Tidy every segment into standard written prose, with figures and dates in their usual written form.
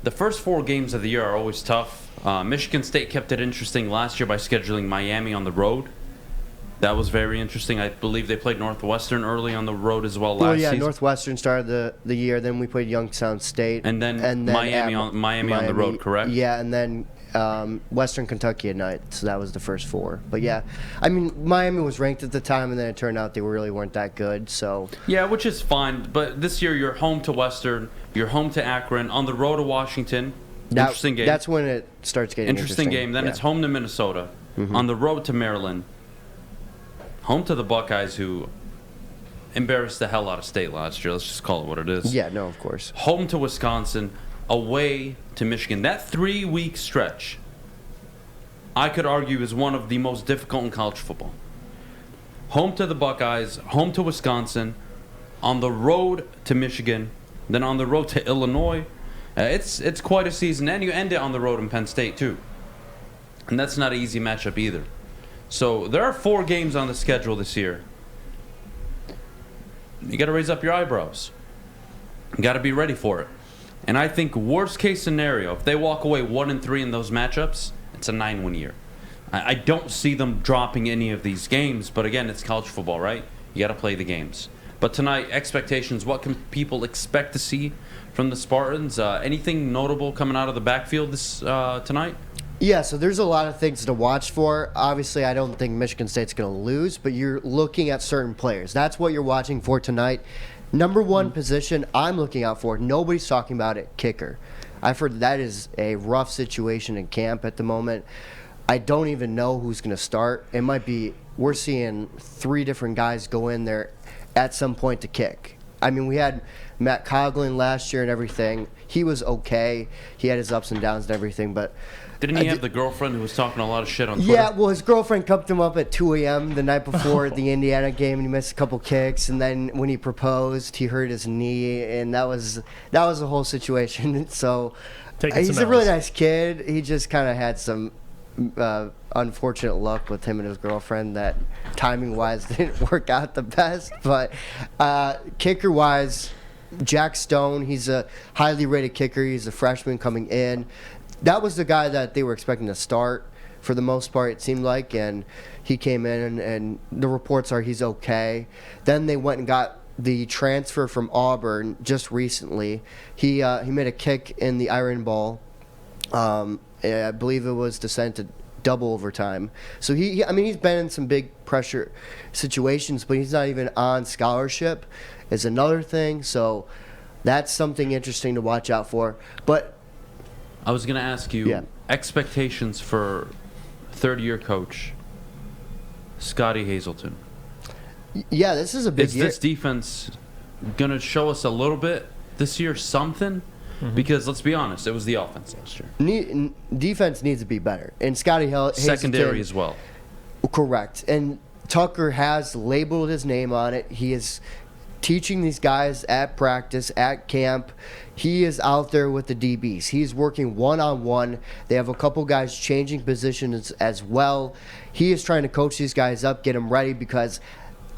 the first 4 games of the year are always tough. Michigan State kept it interesting last year by scheduling Miami on the road. That was very interesting. I believe they played Northwestern early on the road as well last season. Northwestern started the year. Then we played Youngstown State. And then Miami on the road, correct? Yeah, and then Western Kentucky at night. So that was the first 4. But yeah, I mean, Miami was ranked at the time, and then it turned out they really weren't that good. So yeah, which is fine. But this year you're home to Western, you're home to Akron, on the road to Washington. Interesting game. That's when it starts getting interesting. Game. Then it's home to Minnesota, on the road to Maryland, home to the Buckeyes, who embarrassed the hell out of State last year. Let's just call it what it is. Yeah, no, of course. Home to Wisconsin, away to Michigan. That 3-week stretch, I could argue, is one of the most difficult in college football. Home to the Buckeyes, home to Wisconsin, on the road to Michigan, then on the road to Illinois. It's quite a season, and you end it on the road in Penn State too. And that's not an easy matchup either. So there are 4 games on the schedule this year. You got to raise up your eyebrows. You got to be ready for it. And I think worst case scenario, if they walk away 1-3 in those matchups, it's a 9-win year. I don't see them dropping any of these games, but again, it's college football, right? You got to play the games. But tonight, expectations, what can people expect to see from the Spartans? Anything notable coming out of the backfield this tonight? Yeah, so there's a lot of things to watch for. Obviously, I don't think Michigan State's going to lose, but you're looking at certain players. That's what you're watching for tonight. Number 1 position I'm looking out for, nobody's talking about it, kicker. I've heard that is a rough situation in camp at the moment. I don't even know who's going to start. It might be, we're seeing 3 different guys go in there at some point to kick. I mean, we had Matt Coughlin last year and everything. He was okay. He had his ups and downs and everything, but didn't he have the girlfriend who was talking a lot of shit on Twitter? Yeah, well, his girlfriend cupped him up at 2 a.m. the night before the Indiana game, and he missed a couple kicks. And then when he proposed, he hurt his knee, and that was the whole situation. So he's a really nice kid. He just kind of had some unfortunate luck with him and his girlfriend that timing-wise didn't work out the best. But kicker-wise, Jack Stone, he's a highly rated kicker. He's a freshman coming in. That was the guy that they were expecting to start for the most part, it seemed like, and he came in, and the reports are he's okay. Then they went and got the transfer from Auburn just recently. He made a kick in the Iron Bowl. I believe it was to send to double overtime. So he's been in some big pressure situations, but he's not even on scholarship is another thing. So that's something interesting to watch out for. But I was going to ask you, expectations for third-year coach Scotty Hazelton. Yeah, this is a big year. Is this defense going to show us a little bit this year, something? Mm-hmm. Because let's be honest, it was the offense last year. Defense needs to be better. And Scotty Hazelton. Secondary as well. Correct. And Tucker has labeled his name on it. He is teaching these guys at practice, at camp. He is out there with the DBs. He's working one-on-one. They have a couple guys changing positions as well. He is trying to coach these guys up, get them ready, because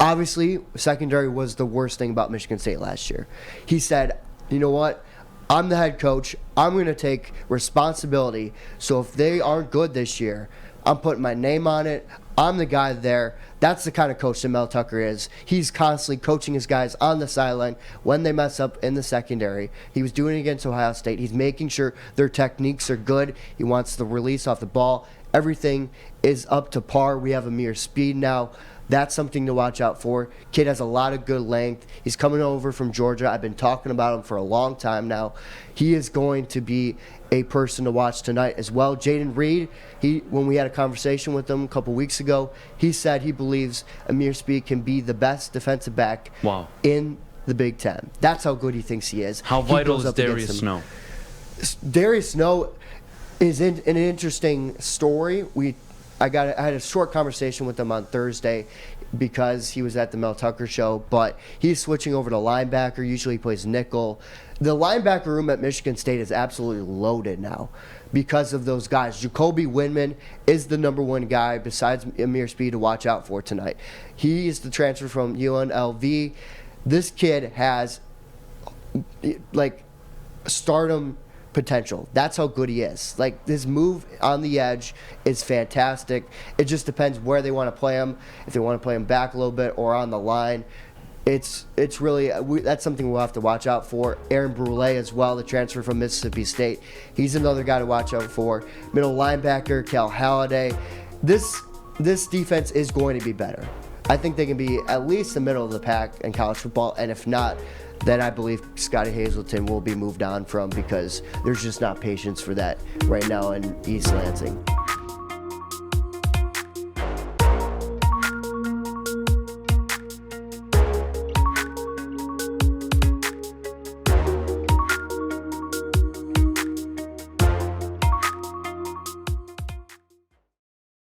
obviously secondary was the worst thing about Michigan State last year. He said, you know what? I'm the head coach. I'm going to take responsibility. So if they aren't good this year, I'm putting my name on it. I'm the guy there. That's the kind of coach that Mel Tucker is. He's constantly coaching his guys on the sideline when they mess up in the secondary. He was doing it against Ohio State. He's making sure their techniques are good. He wants the release off the ball. Everything is up to par. We have Amir Speed now. That's something to watch out for. Kid has a lot of good length. He's coming over from Georgia. I've been talking about him for a long time now. He is going to be a person to watch tonight as well. Jaden Reed, when we had a conversation with him a couple weeks ago, he said he believes Amir Speed can be the best defensive back in the Big Ten. That's how good he thinks he is. How vital is Darius Snow? Darius Snow is an interesting story. I had a short conversation with him on Thursday because he was at the Mel Tucker show, but he's switching over to linebacker. Usually he plays nickel. The linebacker room at Michigan State is absolutely loaded now because of those guys. Jacoby Windman is the number one guy besides Amir Speed to watch out for tonight. He is the transfer from UNLV. This kid has like stardom potential. That's how good he is. Like, his move on the edge is fantastic. It just depends where they want to play him. If they want to play him back a little bit or on the line, it's really that's something we'll have to watch out for. Aaron Brule as well, the transfer from Mississippi State. He's another guy to watch out for. Middle linebacker Cal Halliday. This defense is going to be better. I think they can be at least the middle of the pack in college football, and if not, then I believe Scotty Hazelton will be moved on from, because there's just not patience for that right now in East Lansing.